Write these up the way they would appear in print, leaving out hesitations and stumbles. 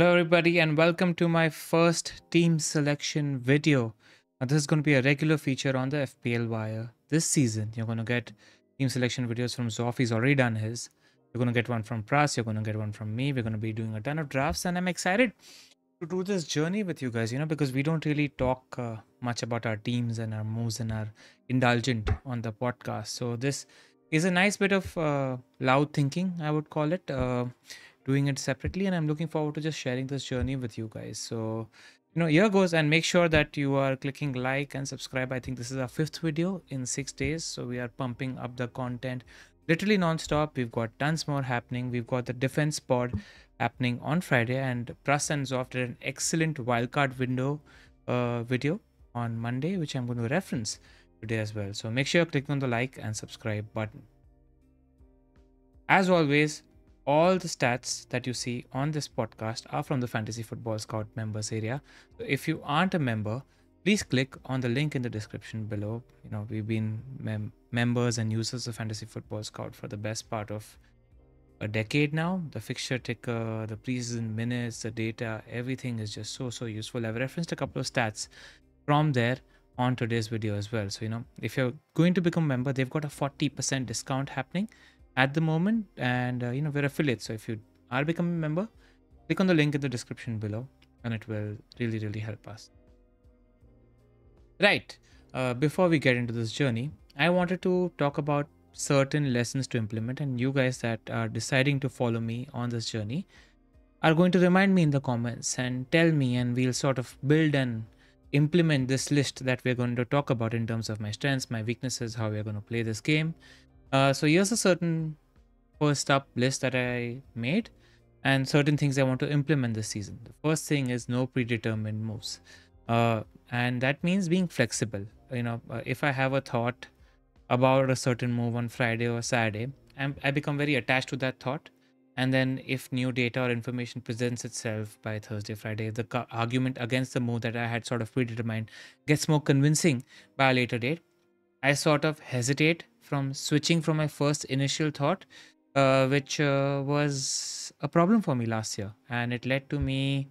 Hello, everybody, and welcome to my first team selection video. This is going to be a regular feature on the FPL Wire. This season, you're going to get team selection videos from Zoff. He's already done his. You're going to get one from Pras. You're going to get one from me. We're going to be doing a ton of drafts, and I'm excited to do this journey with you guys, because we don't really talk much about our teams and our moves and our indulgent on the podcast. So, this is a nice bit of loud thinking, I would call it. Doing it separately, and I'm looking forward to just sharing this journey with you guys. So here goes, and make sure that you are clicking like and subscribe. I think this is our 5th video in 6 days, so we are pumping up the content literally non-stop. We've got tons more happening. We've got the defense pod happening on Friday, and Pras and Zoff did an excellent wildcard window video on Monday, which I'm going to reference today as well. So make sure you click on the like and subscribe button. As always, all the stats that you see on this podcast are from the Fantasy Football Scout members area. So if you aren't a member, please click on the link in the description below. We've been members and users of Fantasy Football Scout for the best part of a decade now. The fixture ticker, the preseason minutes, the data, everything is just so useful. I've referenced a couple of stats from there on today's video as well. So if you're going to become a member, they've got a 40% discount happening at the moment, and we're affiliates. So if you are becoming a member, click on the link in the description below, and it will really help us. Right. Before we get into this journey, I wanted to talk about certain lessons to implement, and you guys that are deciding to follow me on this journey are going to remind me in the comments and tell me, and we'll sort of build and implement this list that we're going to talk about in terms of my strengths, my weaknesses, how we're going to play this game. So here's a certain first up list that I made, and certain things I want to implement this season. The first thing is no predetermined moves, and that means being flexible. If I have a thought about a certain move on Friday or Saturday, I become very attached to that thought, and then if new data or information presents itself by Thursday, Friday, the argument against the move that I had sort of predetermined gets more convincing by a later date, I sort of hesitate from switching from my first initial thought, which was a problem for me last year. And it led to me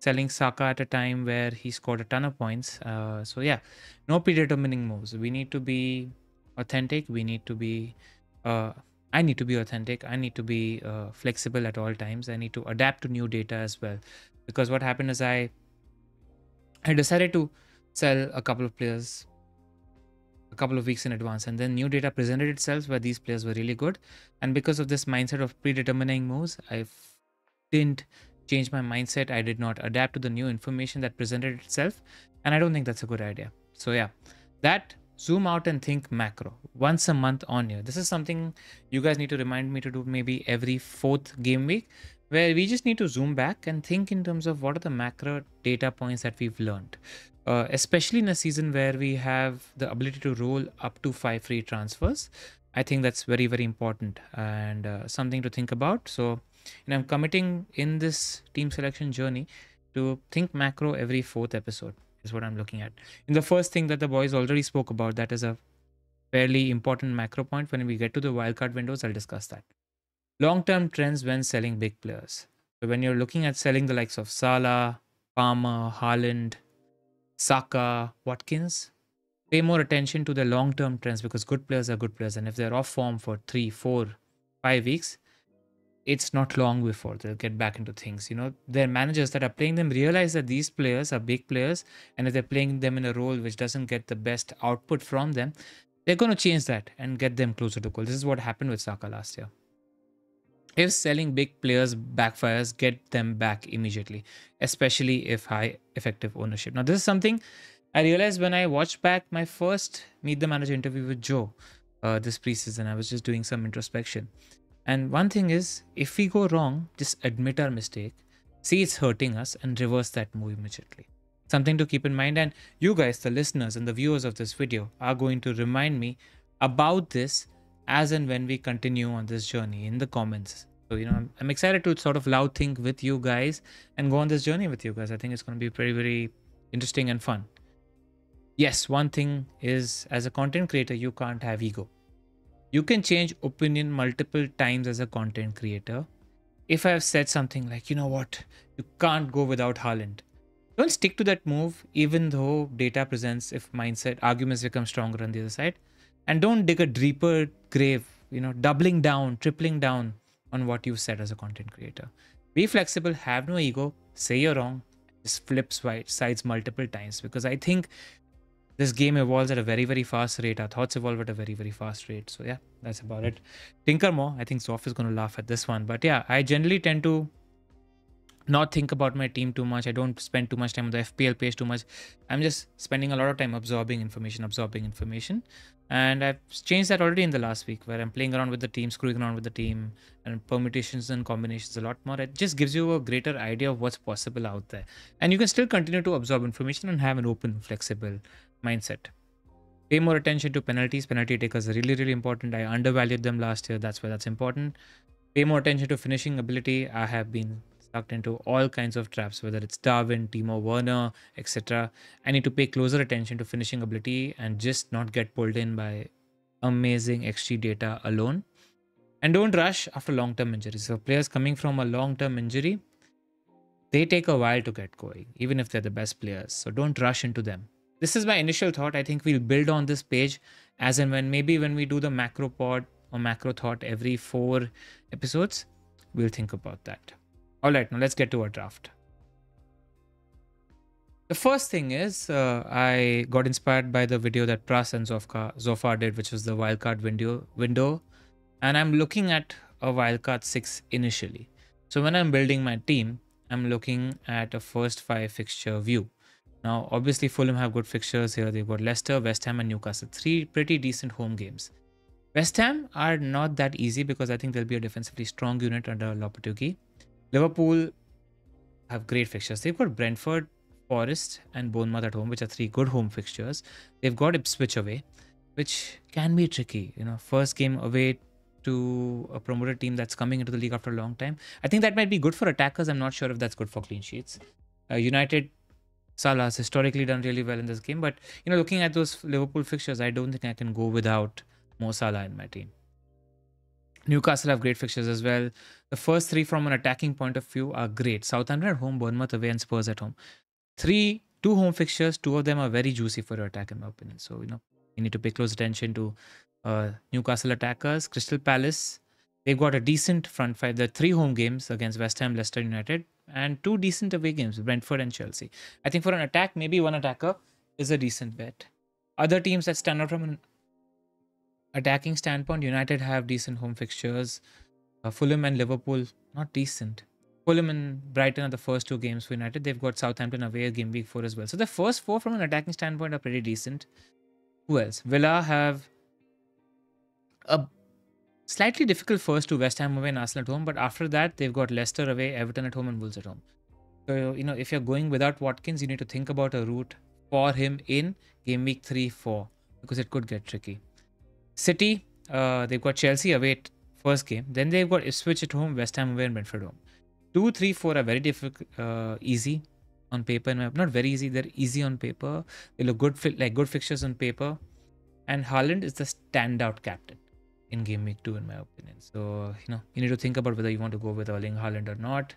selling Saka at a time where he scored a ton of points. So yeah, no predetermining moves. We need to be authentic. We need to be, I need to be authentic. I need to be flexible at all times. I need to adapt to new data as well. Because what happened is I decided to sell a couple of players a couple of weeks in advance, and then new data presented itself where these players were really good, and because of this mindset of predetermining moves, I didn't change my mindset. I did not adapt to the new information that presented itself, and I don't think that's a good idea. So yeah, that zoom out and think macro once a month on here. This is something you guys need to remind me to do maybe every 4th game week, where we just need to zoom back and think in terms of what are the macro data points that we've learned. Especially in a season where we have the ability to roll up to 5 free transfers. I think that's very important and something to think about. So I'm committing in this team selection journey to think macro every 4th episode is what I'm looking at. In the first thing that the boys already spoke about, that is a fairly important macro point. When we get to the wildcard windows, I'll discuss that. Long-term trends when selling big players. So when you're looking at selling the likes of Salah, Palmer, Haaland, Saka, Watkins, pay more attention to the long-term trends, because good players are good players, and if they're off form for 3, 4, 5 weeks, it's not long before they'll get back into things. Their managers that are playing them realize that these players are big players, and if they're playing them in a role which doesn't get the best output from them, they're going to change that and get them closer to goal. This is what happened with Saka last year. If selling big players backfires, get them back immediately, especially if high effective ownership. Now, this is something I realized when I watched back my first Meet the Manager interview with Joe this preseason. I was just doing some introspection. And one thing is, if we go wrong, just admit our mistake, see it's hurting us, and reverse that move immediately. Something to keep in mind. And you guys, the listeners and the viewers of this video, are going to remind me about this as and when we continue on this journey in the comments. So, I'm excited to sort of loud think with you guys and go on this journey with you guys. I think it's going to be very interesting and fun. Yes, one thing is, as a content creator, you can't have ego. You can change opinion multiple times as a content creator. If I have said something like, you You can't go without Haaland. Don't stick to that move, even though data presents if mindset arguments become stronger on the other side. And don't dig a deeper grave, doubling down, tripling down on what you said as a content creator. Be flexible, have no ego, say you're wrong, just flip sides multiple times, because I think this game evolves at a very, very fast rate. Our thoughts evolve at a very, very fast rate. So yeah, that's about it. Tinker more. I think Zoff is going to laugh at this one. But yeah, I generally tend to not think about my team too much. I don't spend too much time on the FPL page too much. I'm just spending a lot of time absorbing information. And I've changed that already in the last week, where I'm playing around with the team, screwing around with the team, and permutations and combinations a lot more. It just gives you a greater idea of what's possible out there. And you can still continue to absorb information and have an open, flexible mindset. Pay more attention to penalties. Penalty takers are really, really important. I undervalued them last year. That's why that's important. Pay more attention to finishing ability. I have been sucked into all kinds of traps, whether it's Darwin, Timo Werner, etc. I need to pay closer attention to finishing ability and just not get pulled in by amazing XG data alone. And don't rush after long-term injuries. So players coming from a long-term injury, they take a while to get going, even if they're the best players. So don't rush into them. This is my initial thought. I think we'll build on this page as and when, maybe when we do the macro pod or macro thought every 4 episodes, we'll think about that. All right, now let's get to our draft. The first thing is I got inspired by the video that Pras and Zofar did, which was the wildcard window. And I'm looking at a wildcard 6 initially. So when I'm building my team, I'm looking at a first 5 fixture view. Now, obviously, Fulham have good fixtures here. They've got Leicester, West Ham, and Newcastle. 3 pretty decent home games. West Ham are not that easy because I think they'll be a defensively strong unit under Lopetegui. Liverpool have great fixtures. They've got Brentford, Forest, and Bournemouth at home, which are 3 good home fixtures. They've got Ipswich away, which can be tricky. First game away to a promoted team that's coming into the league after a long time. I think that might be good for attackers. I'm not sure if that's good for clean sheets. United, Salah has historically done really well in this game, but looking at those Liverpool fixtures, I don't think I can go without Mo Salah in my team. Newcastle have great fixtures as well. The first 3 from an attacking point of view are great. Southampton at home, Bournemouth away, and Spurs at home. 2 home fixtures, 2 of them are very juicy for your attack in my opinion. So, you need to pay close attention to Newcastle attackers. Crystal Palace, they've got a decent front 5. There are 3 home games against West Ham, Leicester United, and 2 decent away games, Brentford and Chelsea. I think for an attack, maybe one attacker is a decent bet. Other teams that stand out from an attacking standpoint, United have decent home fixtures. Fulham and Liverpool, not decent. Fulham and Brighton are the first 2 games for United. They've got Southampton away game week 4 as well. So the first 4 from an attacking standpoint are pretty decent. Who else? Villa have a slightly difficult first to West Ham away and Arsenal at home, but after that, they've got Leicester away, Everton at home, and Wolves at home. So, if you're going without Watkins, you need to think about a route for him in game week 3-4 because it could get tricky. City, they've got Chelsea away first game. Then they've got Ipswich at home, West Ham away, and Brentford home. 2, 3, 4 are very difficult, easy on paper. Not very easy, they're easy on paper. They look good, good fixtures on paper. And Haaland is the standout captain in game week 2, in my opinion. So, you need to think about whether you want to go with Erling Haaland or not.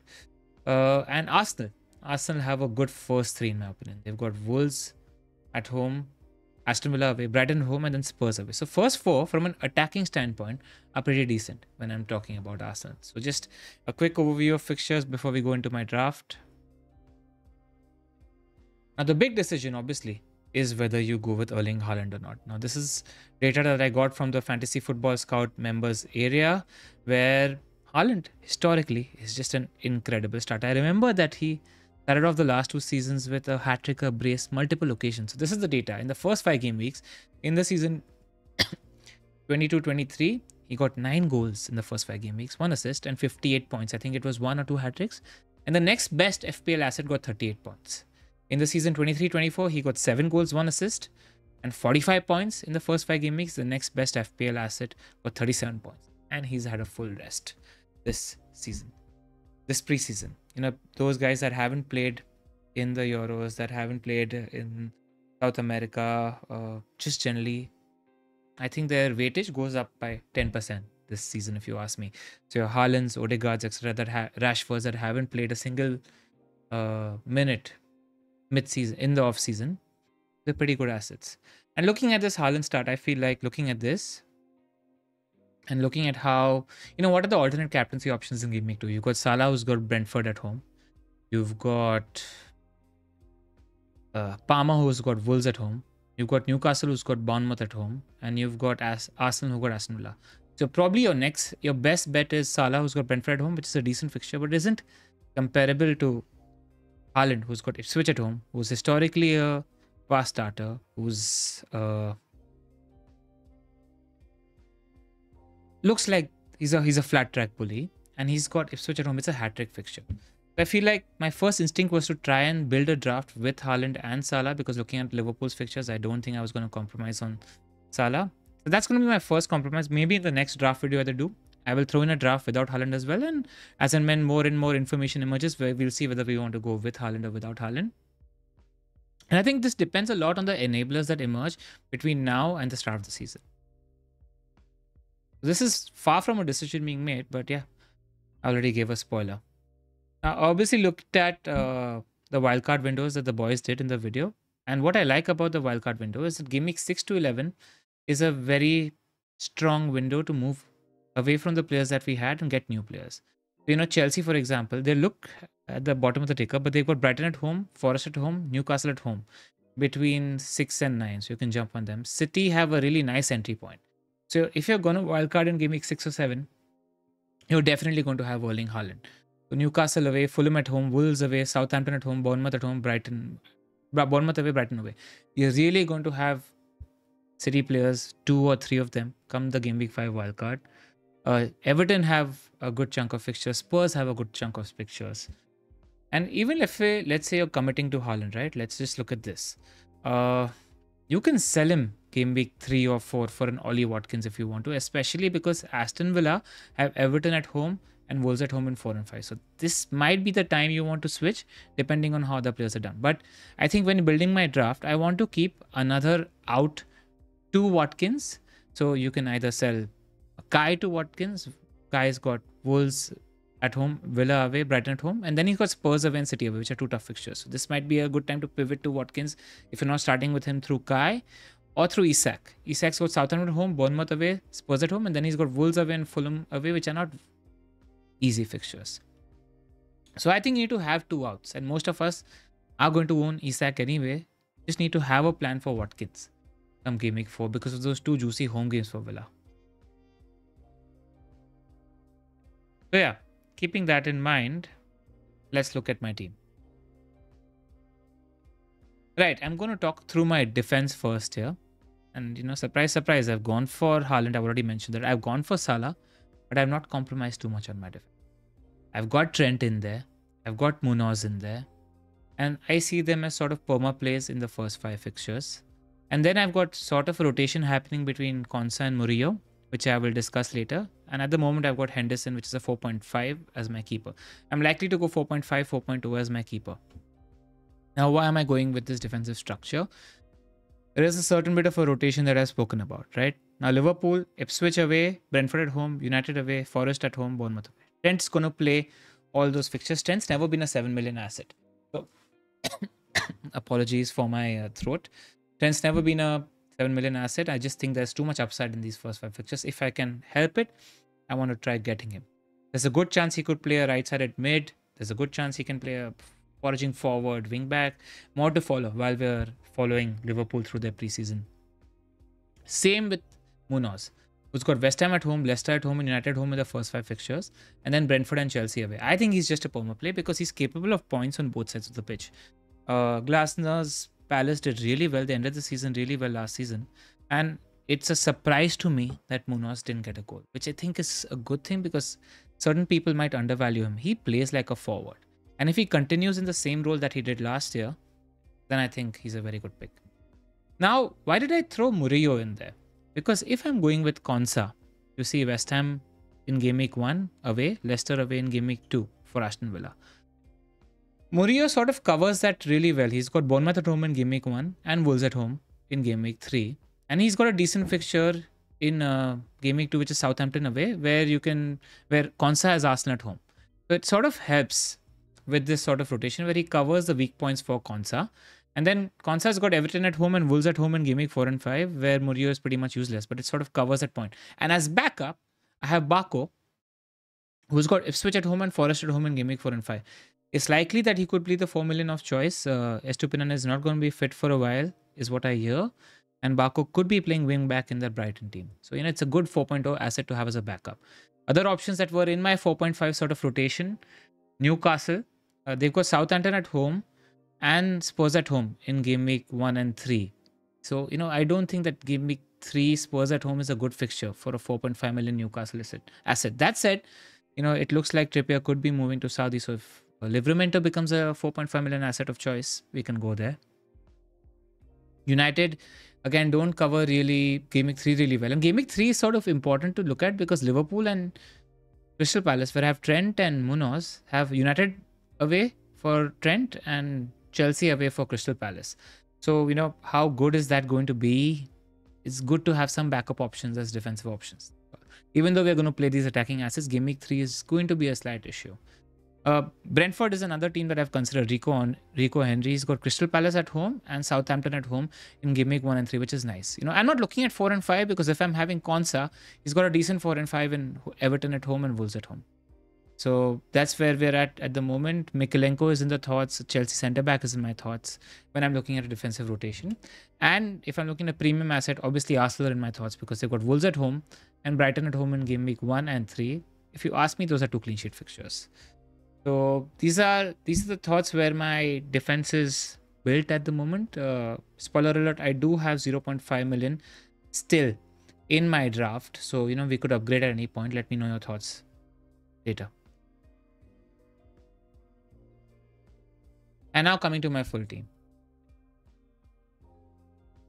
And Arsenal have a good first 3, in my opinion. They've got Wolves at home, Aston Villa away, Brighton at home, and then Spurs away. So first 4 from an attacking standpoint are pretty decent when I'm talking about Arsenal. So just a quick overview of fixtures before we go into my draft. Now the big decision, obviously, is whether you go with Erling Haaland or not. Now this is data that I got from the Fantasy Football Scout members area, where Haaland historically is just an incredible start. I remember that he started off the last 2 seasons with a hat-trick, a brace, multiple occasions. So this is the data. In the first 5 game weeks, in the season 22-23, he got 9 goals in the first 5 game weeks, 1 assist and 58 points. I think it was 1 or 2 hat-tricks. And the next best FPL asset got 38 points. In the season 23-24, he got 7 goals, 1 assist and 45 points in the first 5 game weeks. The next best FPL asset got 37 points. And he's had a full rest this season, this preseason. Those guys that haven't played in the Euros, that haven't played in South America, just generally, I think their weightage goes up by 10% this season, if you ask me. So your Haalands, Odegaards, etc., Rashfords that haven't played a single minute mid-season, in the off-season, they're pretty good assets. And looking at this Haaland start, I feel like looking at this and looking at how, what are the alternate captaincy options in Game Week 2? You've got Salah, who's got Brentford at home. You've got Palmer, who's got Wolves at home. You've got Newcastle, who's got Bournemouth at home. And you've got Arsenal, who's got Aston Villa. So probably your best bet is Salah, who's got Brentford at home, which is a decent fixture, but isn't comparable to Haaland, who's got Ipswich at home, who's historically a fast starter, who's looks like he's a flat track bully, and he's got Ipswich at home. It's a hat-trick fixture. I feel like my first instinct was to try and build a draft with Haaland and Salah, because looking at Liverpool's fixtures, I don't think I was going to compromise on Salah. So that's going to be my first compromise. Maybe in the next draft video I do, I will throw in a draft without Haaland as well. And as and when more and more information emerges, we'll see whether we want to go with Haaland or without Haaland. And I think this depends a lot on the enablers that emerge between now and the start of the season. This is far from a decision being made, but yeah, I already gave a spoiler. I obviously looked at the wildcard windows that the boys did in the video. And what I like about the wildcard window is that Game Week 6 to 11 is a very strong window to move away from the players that we had and get new players. So, Chelsea, for example, they look at the bottom of the ticker, but they've got Brighton at home, Forest at home, Newcastle at home, between 6 and 9. So you can jump on them. City have a really nice entry point. So if you're going to wildcard in Game Week 6 or 7, you're definitely going to have Erling Haaland. So Newcastle away, Fulham at home, Wolves away, Southampton at home, Bournemouth at home, Bournemouth away, Brighton away. You're really going to have City players, 2 or 3 of them, come the Game Week 5 wildcard. Everton have a good chunk of fixtures. Spurs have a good chunk of fixtures. And even if let's say you're committing to Haaland, right? Let's just look at this. You can sell him Game Week 3 or 4 for an Ollie Watkins if you want to, especially because Aston Villa have Everton at home and Wolves at home in 4 and 5. So this might be the time you want to switch depending on how the players are done. But I think when building my draft, I want to keep another out to Watkins. So you can either sell Kai to Watkins. Kai's got Wolves at home, Villa away, Brighton at home, and then he's got Spurs away and City away, which are 2 tough fixtures. So this might be a good time to pivot to Watkins if you're not starting with him through Kai or through Isak. Isak's got Southampton at home, Bournemouth away, Spurs at home, and then he's got Wolves away and Fulham away, which are not easy fixtures. So I think you need to have 2 outs, and most of us are going to own Isak anyway. Just need to have a plan for Watkins come Game Week 4 because of those 2 juicy home games for Villa. So yeah, keeping that in mind, let's look at my team. Right, I'm going to talk through my defense first here. And, surprise, surprise, I've gone for Haaland. I've already mentioned that. I've gone for Salah, but I've not compromised too much on my defense. I've got Trent in there. I've got Munoz in there. And I see them as sort of perma plays in the first 5 fixtures. And then I've got sort of a rotation happening between Konsa and Murillo, which I will discuss later. And at the moment, I've got Henderson, which is a 4.5 as my keeper. I'm likely to go 4.5, 4.2 as my keeper. Now, why am I going with this defensive structure? There is a certain bit of a rotation that I've spoken about, right? Now, Liverpool, Ipswich away, Brentford at home, United away, Forest at home, Bournemouth away. Trent's going to play all those fixtures. Trent's never been a 7 million asset. So, apologies for my throat. Trent's never been a 7 million asset. I just think there's too much upside in these first 5 fixtures. If I can help it, I want to try getting him. There's a good chance he could play a right-sided mid. There's a good chance he can play a foraging forward, wing back. More to follow while we're following Liverpool through their preseason. Same with Munoz, who's got West Ham at home, Leicester at home, and United at home in the first 5 fixtures, and then Brentford and Chelsea away. I think he's just a perma play because he's capable of points on both sides of the pitch. Glasner's Palace did really well. They ended the season really well last season. And it's a surprise to me that Munoz didn't get a goal, which I think is a good thing because certain people might undervalue him. He plays like a forward. And if he continues in the same role that he did last year, then I think he's a very good pick. Now, why did I throw Murillo in there? Because if I'm going with Konsa, you see West Ham in Game Week 1 away, Leicester away in Game Week 2 for Aston Villa. Murillo sort of covers that really well. He's got Bournemouth at home in Game Week 1 and Wolves at home in Game Week 3. And he's got a decent fixture in Game Week 2, which is Southampton away, where Konsa has Arsenal at home. So it sort of helps with this sort of rotation where he covers the weak points for Konsa. And then Konsa's got Everton at home and Wolves at home in game week 4 and 5, where Murillo is pretty much useless, but it sort of covers that point. And as backup, I have Bako, who's got Ipswich at home and Forest at home in game week 4 and 5. It's likely that he could be the 4 million of choice. Estupinan is not going to be fit for a while, is what I hear. And Bako could be playing wing back in that Brighton team. So, it's a good 4.0 asset to have as a backup. Other options that were in my 4.5 sort of rotation, Newcastle, they've got Southampton at home and Spurs at home in game week 1 and 3. So, I don't think that game week 3 Spurs at home is a good fixture for a 4.5 million Newcastle asset. That said, it looks like Trippier could be moving to Saudi. So if Livramento becomes a 4.5 million asset of choice, we can go there. United, again, don't cover really game week 3 really well. And game week 3 is sort of important to look at because Liverpool and Crystal Palace, where I have Trent and Munoz, have United away for Trent and Chelsea away for Crystal Palace. So, how good is that going to be? It's good to have some backup options as defensive options. Even though we're going to play these attacking assets, game week 3 is going to be a slight issue. Brentford is another team that I've considered. Rico Henry. He's got Crystal Palace at home and Southampton at home in game week 1 and 3, which is nice. I'm not looking at 4 and 5 because if I'm having Konsa, he's got a decent 4 and 5 in Everton at home and Wolves at home. So that's where we're at the moment. Mykolenko is in the thoughts. Chelsea centre-back is in my thoughts when I'm looking at a defensive rotation. And if I'm looking at a premium asset, obviously Arsenal are in my thoughts because they've got Wolves at home and Brighton at home in game week 1 and 3. If you ask me, those are 2 clean sheet fixtures. So these are the thoughts where my defense is built at the moment. Spoiler alert, I do have 0.5 million still in my draft. So, we could upgrade at any point. Let me know your thoughts later. And now coming to my full team.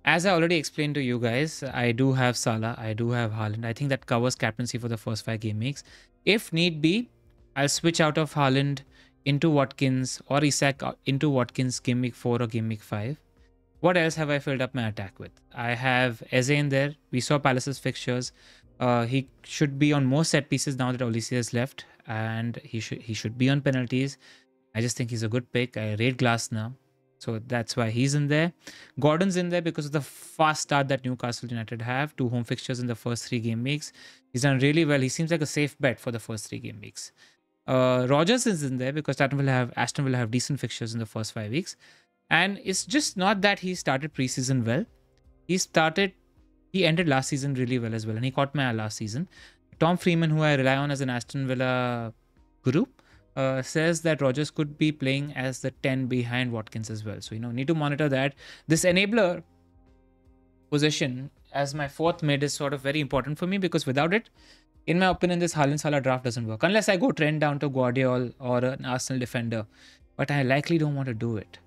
As I already explained to you guys, I do have Salah, I do have Haaland. I think that covers captaincy for the first 5 game weeks. If need be, I'll switch out of Haaland into Watkins or Isak into Watkins game week 4 or game week 5. What else have I filled up my attack with? I have Eze in there. We saw Palace's fixtures. He should be on more set pieces now that Olise has left, and he should be on penalties. I just think he's a good pick. I rate Glasner, so that's why he's in there. Gordon's in there because of the fast start that Newcastle United have. 2 home fixtures in the first 3 game weeks. He's done really well. He seems like a safe bet for the first 3 game weeks. Rodgers is in there because Aston Villa have decent fixtures in the first 5 weeks. And it's just not that he started preseason well. He ended last season really well as well. And he caught my eye last season. Tom Freeman, who I rely on as an Aston Villa guru, says that Rodgers could be playing as the 10 behind Watkins as well. So, need to monitor that. This enabler position as my 4th mid is sort of very important for me because without it, in my opinion, this Haaland Salah draft doesn't work. Unless I go trend down to Guardiola or an Arsenal defender. But I likely don't want to do it.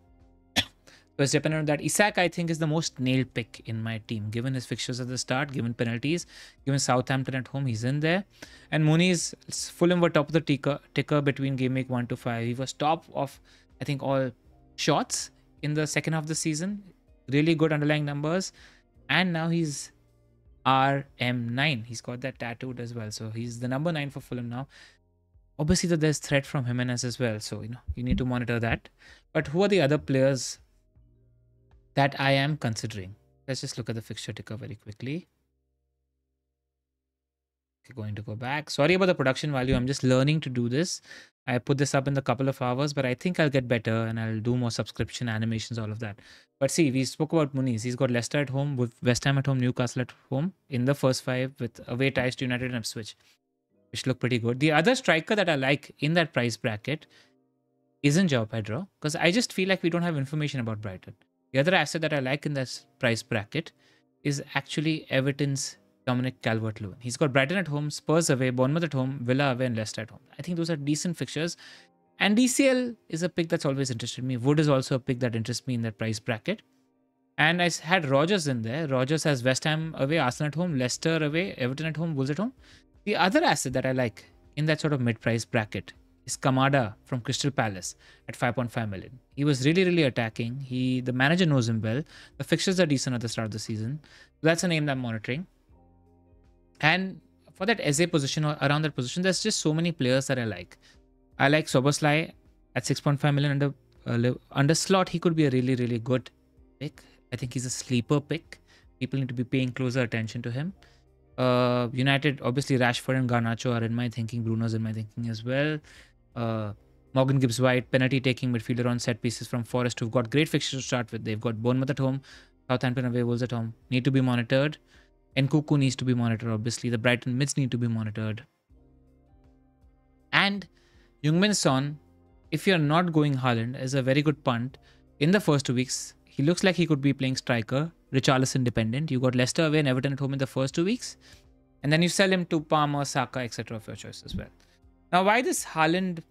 So it's dependent on that. Isak, I think, is the most nailed pick in my team. Given his fixtures at the start, given penalties, given Southampton at home, he's in there. And Muniz, Fulham were top of the ticker between game week 1 to 5. He was top of, I think, all shots in the second half of the season. Really good underlying numbers. And now he's RM9. He's got that tattooed as well. So he's the number 9 for Fulham now. Obviously, there's threat from Jimenez as well. So, you need to monitor that. But who are the other players that I am considering? Let's just look at the fixture ticker very quickly. Okay, going to go back. Sorry about the production value. I'm just learning to do this. I put this up in a couple of hours, but I think I'll get better and I'll do more subscription animations, all of that. But see, we spoke about Muniz. He's got Leicester at home, with West Ham at home, Newcastle at home in the first 5 with away ties to United and Ipswich, which look pretty good. The other striker that I like in that price bracket isn't João Pedro because I just feel like we don't have information about Brighton. The other asset that I like in this price bracket is actually Everton's Dominic Calvert-Lewin. He's got Brighton at home, Spurs away, Bournemouth at home, Villa away, and Leicester at home. I think those are decent fixtures. And DCL is a pick that's always interested me. Wood is also a pick that interests me in that price bracket. And I had Rodgers in there. Rodgers has West Ham away, Arsenal at home, Leicester away, Everton at home, Wolves at home. The other asset that I like in that sort of mid-price bracket is Kamada from Crystal Palace at 5.5 million. He was really, really attacking. The manager knows him well. The fixtures are decent at the start of the season. That's a name that I'm monitoring. And for that Eze position or around that position, there's just so many players that I like. I like Szoboszlai At 6.5 million under slot, he could be a really, really good pick. I think he's a sleeper pick. People need to be paying closer attention to him. United, obviously, Rashford and Garnacho are in my thinking. Bruno's in my thinking as well. Morgan Gibbs-White, penalty-taking midfielder on set pieces from Forest, who've got great fixtures to start with. They've got Bournemouth at home, Southampton away, Wolves at home. Need to be monitored. Nkunku needs to be monitored, obviously. The Brighton mids need to be monitored. And Heung-min Son, if you're not going Haaland, is a very good punt. In the first 2 weeks, he looks like he could be playing striker, Richarlison dependent. You got Leicester away and Everton at home in the first 2 weeks. And then you sell him to Palmer, Saka, etc. of your choice as well. Now, why this Haaland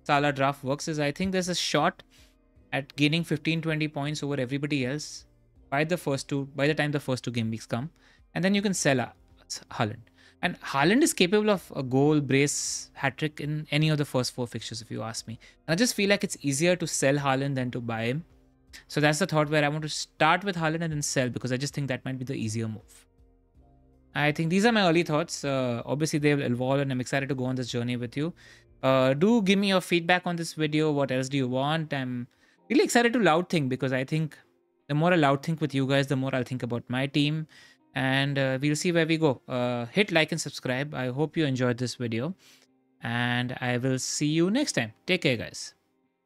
Salah draft works is I think there's a shot at gaining 15-20 points over everybody else by the time the first two game weeks come. And then you can sell Haaland. And Haaland is capable of a goal, brace, hat-trick in any of the first 4 fixtures, if you ask me. And I just feel like it's easier to sell Haaland than to buy him. So that's the thought where I want to start with Haaland and then sell, because I just think that might be the easier move. I think these are my early thoughts. Obviously, they will evolve, and I'm excited to go on this journey with you. Do give me your feedback on this video. What else do you want? I'm really excited to loud think, because I think the more I loud think with you guys, the more I'll think about my team. And we'll see where we go. Hit like and subscribe. I hope you enjoyed this video. And I will see you next time. Take care, guys.